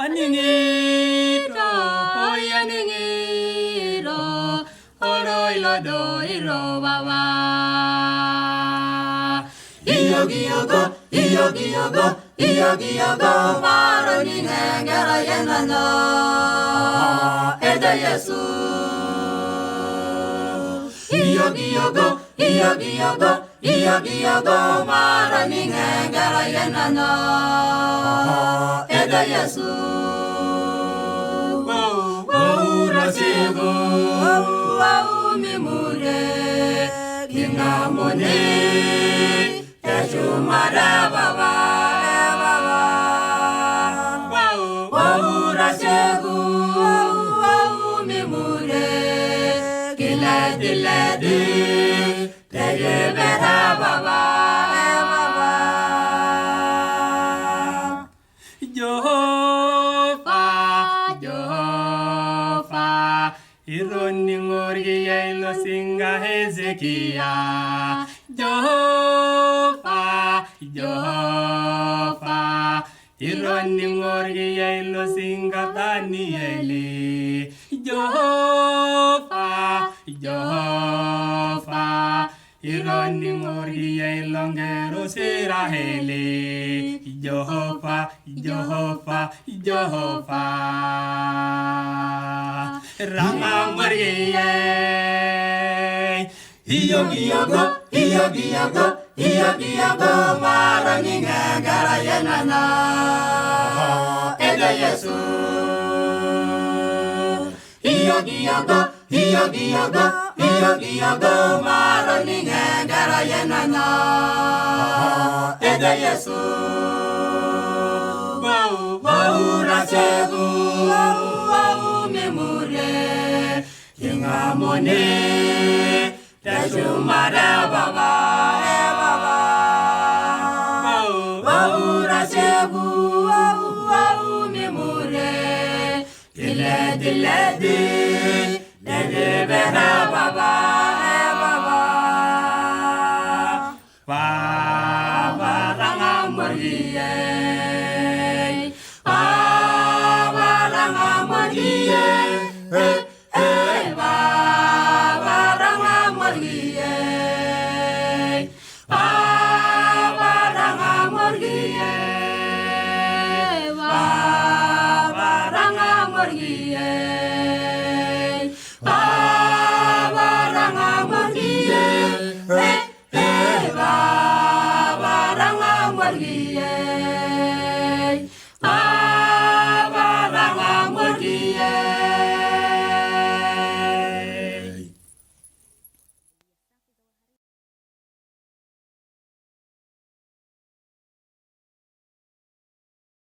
Aningiro, hoy aningiro, oroy lo doiro baba. Iyogiyogo, maroni ngera yenana, eda Yesu. Iyogiyogo, maroni ngera yenana, eda Yesu. Rasigo, mimure, kingamone, teshumara baba. Rasigo, mimure, kiladi, tejebera baba. Ironi ngorgi yelo singa Hezekia. Jehova. Ironi ngorgi yelo singa Danieli. Jehova. Ironi ngorgi yelo ngero Siraheli. Jehova. Rama Maria, Iyogiyogo, marani ngara yenana, eda Yesu. Iyogiyogo, marani ngara yenana, eda Yesu. Rasegu, memure, kingamone, teshumara baba. Rasegu, memure, diledi, bera baba.